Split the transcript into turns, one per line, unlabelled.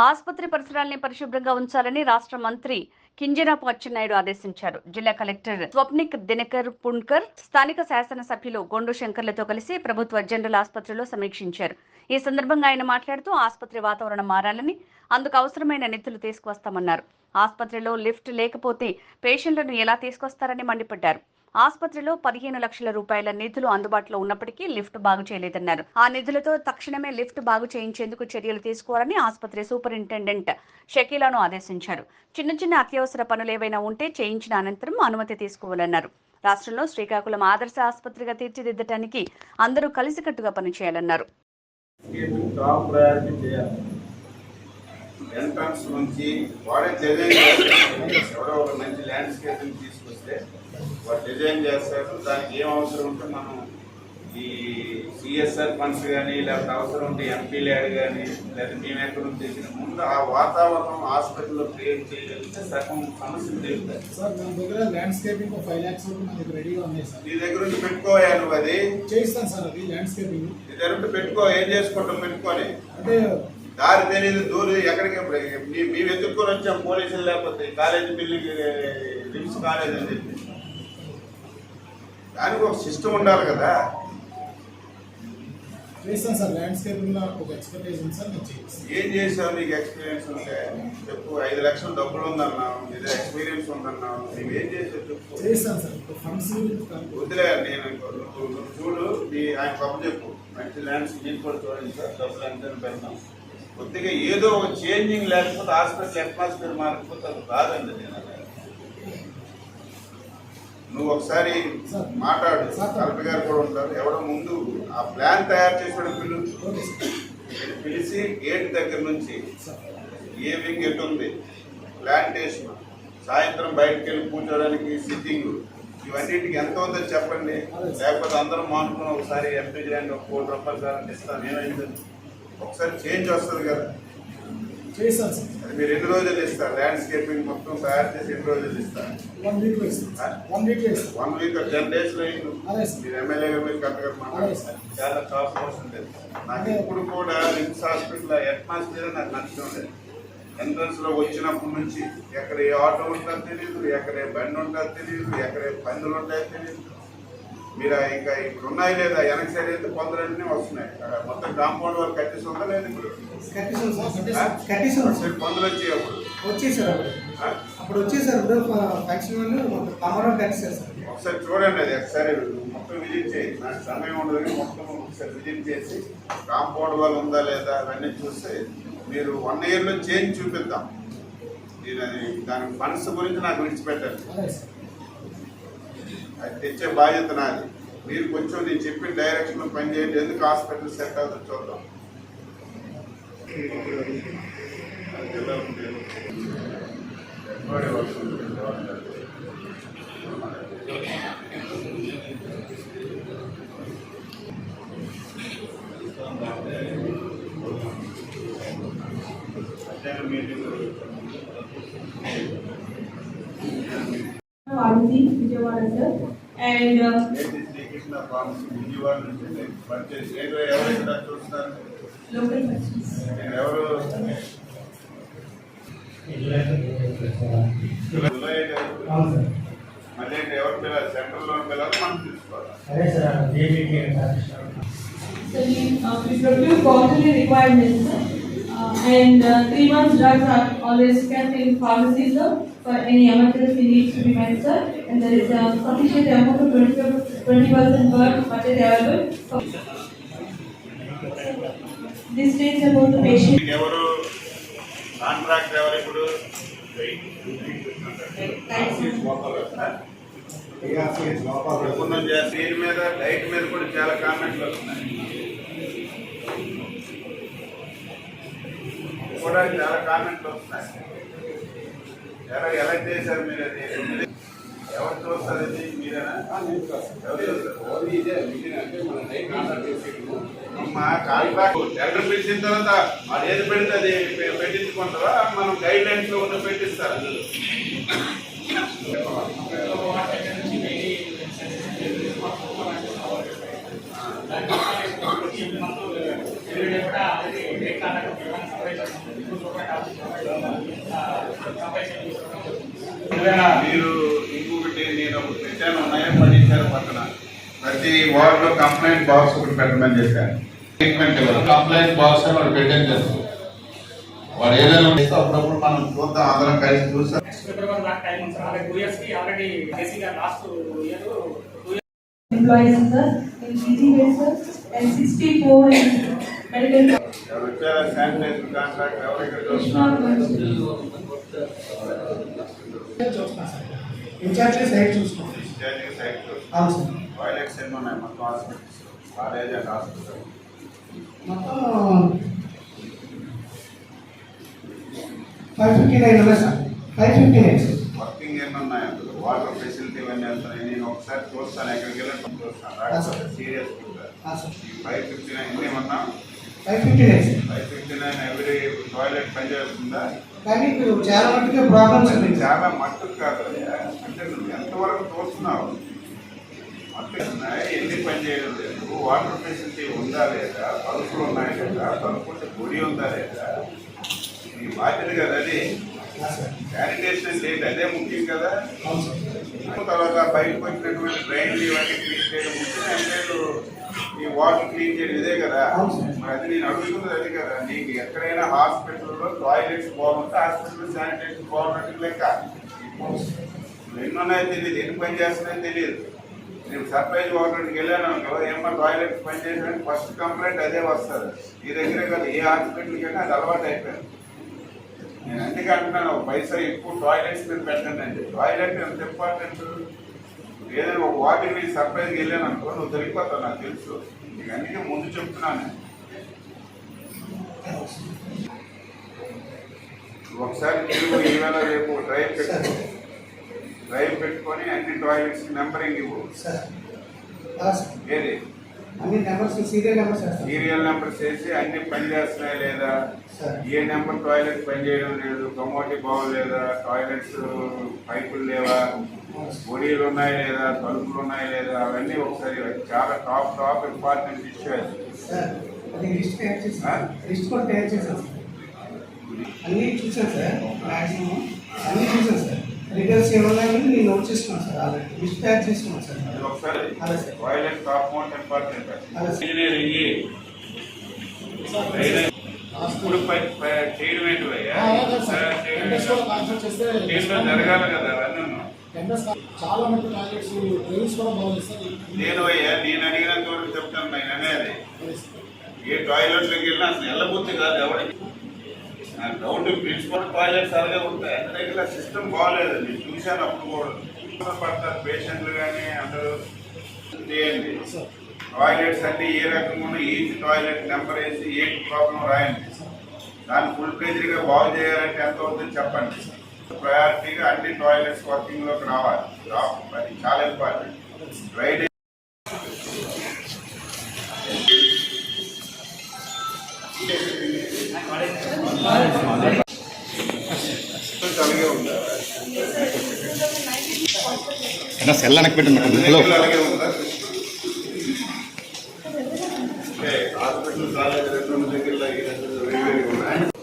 ఆసుపత్రి పరిసరాల్ని పరిశుభ్రంగా ఉంచాలని రాష్ట్ర మంత్రి కింజరాపు అచ్చెన్నాయుడు ఆదేశించారు. జిల్లా కలెక్టర్ స్వప్నిక్ దినకర్ పుణ్కర్, స్థానిక శాసనసభ్యులు గొండు శంకర్లతో కలిసి ప్రభుత్వ జనరల్ ఆసుపత్రిలో సమీక్షించారు. ఈ సందర్భంగా ఆయన మాట్లాడుతూ ఆసుపత్రి వాతావరణం మారాలని, అందుకు అవసరమైన నిధులు తీసుకువస్తామన్నారు. ఆసుపత్రిలో లిఫ్ట్ లేకపోతే పేషెంట్లను ఎలా తీసుకొస్తారని మండిపడ్డారు. ఆసుపత్రిలో 15 లక్షల రూపాయల నిధులు అందుబాటులో ఉన్నప్పటికీ లిఫ్ట్ బాగు చేయలేదన్నారు. ఆ నిధులతో తక్షణమే లిఫ్ట్ బాగు చేయించేందుకు చర్యలు తీసుకోవాలని ఆసుపత్రి సూపరింటెండెంట్ షకీలాను ఆదేశించారు. చిన్న అత్యవసర పనులు ఏవైనా ఉంటే చేయించిన అనంతరం అనుమతి తీసుకోవాలన్నారు. రాష్ట్రంలో శ్రీకాకుళం ఆదర్శ ఆసుపత్రిగా తీర్చిదిద్దడానికి అందరూ కలిసికట్టుగా పనిచేయాలన్నారు.
ఎంట్రన్స్ నుంచి వాడే డిజైన్ చేస్తారు. ఎవరో ఒక మంచి ల్యాండ్స్కేపింగ్ తీసుకొస్తే వాడు డిజైన్ చేస్తారు. దానికి ఏం అవసరం ఉంటే మనం ఈ సిఎస్ఆర్ ఫండ్స్ కానీ లేకపోతే అవసరం ఉంటే ఎంపీ ల్యాడ్ కానీ లేకపోతే మేము ఎక్కడ నుంచి తెచ్చిన ముందు ఆ వాతావరణం హాస్పిటల్లో క్రియేట్ చేయగలిగితే సగం సమస్యలు తెలుస్తాయి.
సార్ మన దగ్గర ల్యాండ్స్కేపింగ్ 5 lakhs వరకు మన దగ్గర రెడీగా ఉన్నాయి సార్.
నీ దగ్గర ఉండి పెట్టుకోయా నువ్వు అది
చేయిస్తాను సార్. అది ల్యాండ్స్కేపింగ్
నీ దగ్గర ఉండి పెట్టుకో. ఏం చేసుకుంటాం పెట్టుకొని
అంటే
దారి తెలియదు దూరం ఎక్కడికి మేము ఎత్తుక్కొని వచ్చాం పోలీసులు లేకపోతే కాలేజీ బిల్డింగ్ రిమ్స్ కాలేజ్ అని చెప్పి దానికి ఒక సిస్టమ్ ఉండాలి కదా.
చేస్తాను సార్. ల్యాండ్స్కేపింగ్ ఒక ఎక్స్పర్టైజ్ ఉంది సార్. నేను చేస్తాను.
ఏం చేసావు? నీకు ఎక్స్పీరియన్స్ ఉంటే చెప్పు. 5 లక్షలు డబ్బులు ఉందన్నావు, నీదే ఎక్స్పీరియన్స్ ఉందన్నావు, నువ్వు ఏం చేసావు చెప్పు.
చేస్తాను సార్. ఫండ్స్
వదిలే. నేను చూడు ఆయన కప్పు చెప్పు. మంచి ల్యాండ్స్ నేను కూడా చూడండి సార్, డబ్బులు ఎంత పెడతాం. కొద్దిగా ఏదో ఒక చేంజింగ్ లేకపోతే హాస్పిటల్ అట్మాస్ఫియర్ మారకపోతే అది రాదండి. నేను నువ్వు ఒకసారి మాట్లాడు. కలెక్టర్ గారు కూడా ఉంటారు. ఎవడో ముందు ఆ ప్లాన్ తయారు చేసిన పిలిచి గేట్ దగ్గర నుంచి ఏ వింగ్ ఎటు ఉంది, ప్లాంటేషన్, సాయంత్రం బయటకు వెళ్ళి కూర్చోడానికి సిట్టింగ్, ఇవన్నింటికి ఎంత ఉందో చెప్పండి. లేకపోతే అందరం మానుకుని ఒకసారి ఎంపీ ల్యాండ్ ఒక 1 కోటి రూపాయలు సార్ ఇస్తాను. ఏమైందని ఒకసారి చేంజ్ వస్తుంది కదా.
చేస్తాను సార్.
అది మీరు ఎన్ని రోజులు ఇస్తారు? ల్యాండ్స్కేపింగ్ మొత్తం తయారు చేసి ఎన్ని రోజులు ఇస్తారు?
1 week ఇస్తాను. 1 week ఇస్తాను.
1 week 10 days లో మీరు ఎమ్మెల్యేగా మీరు కరెక్ట్గా మాట్లాడారు. చాలా టాప్ మోస్ట్ ఉంటుంది. నాకు ఇప్పుడు కూడా రిమ్స్ హాస్పిటల్ అట్మాస్ఫియర్ నాకు నచ్చుతుండేది. ఎంట్రన్స్ లో వచ్చినప్పటి నుంచి ఎక్కడ ఏ ఆటో ఉంటుందో తెలియదు, ఎక్కడ ఏ బండి ఉంటుందో తెలియదు, ఎక్కడ ఏ పందులు ఉంటాయో తెలియదు. మీరు ఇంకా ఇప్పుడు ఉన్నాయి లేదా వెనక సైడ్ అయితే కొందరన్నీ వస్తున్నాయి. మొత్తం కాంపౌండ్ వాళ్ళు కట్టేసి ఉందా లేదు? ఇప్పుడు పందులు వచ్చాయి.
వచ్చేసారు. అప్పుడు వచ్చేసారు. ఫ్యాక్షన్ ఒకసారి
చూడండి. అది ఒకసారి మొత్తం విజిట్ చేయి. నాకు సమయం ఉండదు. మొత్తం ఒకసారి విజిట్ చేసి కాంపౌండ్ వాళ్ళు ఉందా లేదా అవన్నీ చూస్తే మీరు 1 year లో చేంజ్ చూపిద్దాం. నేను అది దాని ఫండ్స్ గురించి నాకు విడిచిపెట్టాలి. అది తెచ్చే బాధ్యత నాది. మీరు కొంచెం నేను చెప్పిన డైరెక్షన్లో పనిచేయండి. ఎందుకు హాస్పిటల్ సెట్ అవుతుందో చూద్దాం.
విజయవాడ సార్. అండ్
ఎవరు మళ్ళీ ఎవరు పిల్లలు సెంట్రల్లో పిల్లలు మనం తీసుకోవాలి.
And 3 months drugs are always kept in pharmacies, sir, for any emergency needs to be met, sir. And there is a sufficient amount of 20% budget available. This states about the patient.
ఎవరు contract ఎవరు ఇప్పుడు దీని మీద diet మీద కూడా చాలా కామెంట్లు వస్తున్నాయి. కూడా చాలా కామెంట్లు వస్తున్నాయి. ఎలా చేశారు మీరు? అది ఎవరు చూస్తారు? అది మీరేనా? మా కాంట్రాక్ట్ టెండర్ పిలిచిన తర్వాత అది ఏది పెడితే అది పెట్టించుకుంటారా? మనం గైడ్ లైన్స్ లో ఉన్న పెట్టిస్తారా? వార్డులో కంప్లైంట్ బాక్స్ ఒకటి పెట్టమని చెప్పాను. ట్రీట్మెంట్ కంప్లైంట్ బాక్స్ అని వాడు పెట్టాను తెలుసు. వాడు ఏదైనా అప్పుడప్పుడు మనం చూద్దాం, అందరం కలిసి చూస్తాం.
February that time sir, already 2 years ki already basically last year 2 years
employees sir in easy basis and 64 in medical.
ఎవరు వచ్చారా? శానిటైజర్ కాంట్రాక్ట్ ఎవరు ఇక్కడ
Krishna
చూస్తున్నా సార్. ఇన్ఛార్జ్ సైట్ చూస్తున్నాం.
డిశ్చార్జింగ్ సైట్
అవును సార్.
టాయిలెట్స్ ఎన్ని ఉన్నాయి మొత్తం హాస్పిటల్స్? కాలేజ్ అండ్ హాస్పిటల్
మొత్తం 559 ఉన్నాయి సార్. 559 సార్.
వర్కింగ్ ఎన్ని ఉన్నాయి అందులో? వాటర్ ఫెసిలిటీ ఇవన్నీ వెళ్తున్నాయి. నేను ఒకసారి చూస్తాను, ఎక్కడికి వెళ్ళి చూస్తాను. Serious
sir.
ఈ 559 ఎన్ని ఉన్నా?
559 సార్.
559 ఎవ్రీ టాయిలెట్ పనిచేస్తుందా?
కానీ ఇప్పుడు చాలా మట్టుగా ప్రాబ్లమ్స్
అది
ఉన్నాయి.
చాలా మట్టుకు కాదు. అంటే నువ్వు ఎంతవరకు చూస్తున్నావు? మట్టుకు ఉన్నాయి, ఎన్ని పని చేయడం లేదు. వాటర్ ఫెసిలిటీ ఉందా లేదా? తలుపులు ఉన్నాయి లేదా? తలుపుంటే గుడి ఉందా లేదా? నీ బాధ్యత కదా అది. శానిటేషన్ లేదు, అదే ముఖ్యం కదా.
అవును సార్.
తర్వాత బయటకు వచ్చినటువంటి డ్రైన్లు ఇవన్నీ క్లీన్ చేయడం ముఖ్యం. అంటే ఈ వాటర్ క్లీన్ చేయడం ఇదే కదా. మరి అది నేను అడుగుతున్నది అది కదా. నీకు ఎక్కడైనా హాస్పిటల్లో టాయిలెట్స్ బాగుంటే హాస్పిటల్లో శానిటేషన్ బాగున్నట్టు లెక్క. ఎన్నున్నాయో తెలియదు, ఎన్ని పని చేస్తున్నాయో తెలియదు. నేను సర్ప్రైజ్ వాటర్కి వెళ్ళాను అనుకో, ఏమన్నా టాయిలెట్స్ పని చేసాను ఫస్ట్ కంప్లైంట్ అదే వస్తుంది. ఈ దగ్గరే కదా, ఏ హాస్పిటల్కి అయినా అది అలవాటు అయిపోయింది. నేను అందుకే అంటున్నాను, ఒక పైసా ఎక్కువ టాయిలెట్స్ మీద పెట్టండి అండి. టాయిలెట్ ఎంత ఇంపార్టెంట్. ఏదైనా ఒక వాటికి నేను సర్ప్రైజ్కి వెళ్ళాను అనుకో, నువ్వు దొరికిపోతావు, నాకు తెలుసు. నీకు అందుకే ముందు చెప్తున్నాను. ఒకసారి తిరుగు, ఈవేళ రేపు డ్రైవ్ పెట్టుకొని అన్ని టాయిలెట్స్ నెంబరింగ్ ఇవ్వు. ఏది
అన్ని నెంబర్స్ సీరియల్ నెంబర్స్ వేస్తాం.
సీరియల్ నెంబర్స్ వేసి అన్ని పని చేస్తున్నాయి లేదా, ఏ నెంబర్ టాయిలెట్ పని చేయడం లేదు, కమోటీ బాగోలేదా, టాయిలెట్స్ పైపులు లేవా, పొడిలు ఉన్నాయి లేదా, తలుపులు ఉన్నాయి లేదా, అవన్నీ ఒకసారి చాలా టాప్ ఇంపార్టెంట్ ఇష్యూ అది.
అది లిస్ట్ తయారు చేసాం. లిస్ట్ కూడా తయారు చేసాం సార్. అన్నీ చూసాను సార్. మ్యాక్సిమం అన్నీ చూసాను సార్. రిటర్న్స్ ఏమన్నాయని నేను నోట్ చేసుకున్నాను సార్. ఆల్రెడీ లిస్ట్ తయారు చేసుకున్నాను సార్.
అది ఒకసారి
అదే sir.
Toilet top most important.
అదే సార్.
ఇంజనీరింగ్ ఇప్పుడు చేయడం ఏంటివయ్యా? దీంట్లో జరగాలి కదా అవన్నీ.
చాలా మటుకు టాయిలెట్స్ డ్రైన్స్ కూడా బాగుంది సార్.
నేను అయ్యా, నేను అడిగినంత వరకు చెప్తాను. నేను అనేది ఏ టాయిలెట్లోకి వెళ్ళినా అసలు వెళ్ళబుద్ధి కాదు ఎవరికి. డౌట్ ప్రిన్సిపల్ టాయిలెట్స్ అలాగే ఉంటాయి. అన్ని దగ్గర సిస్టమ్ బాగోలేదు. నేను చూశాను అప్పుడు కూడా. పడతారు పేషెంట్లు కానీ అందరూ చేయండి. టాయిలెట్స్ అన్ని ఏ రకంగా ఉన్నాయి, ఈచ్ టాయిలెట్ నెంబర్ వేసి ఏ ప్రాబ్లం రాయండి. దాన్ని ఫుల్ పేజీగా బాగు చేయాలంటే ఎంత అవుతుందో చెప్పండి. ప్రయారిటీగా అన్ని టాయిలెట్స్ వర్కింగ్లోకి రావాలి. అది చాలా ఇంపార్టెంట్. డ్రైనేజ్ అలాగే ఉందా?
సెల్ వెనక్కి పెట్టండి.
అలాగే ఉందా? హాస్పిటల్ కాలేజ్ 2 దగ్గర ఉన్నాయి.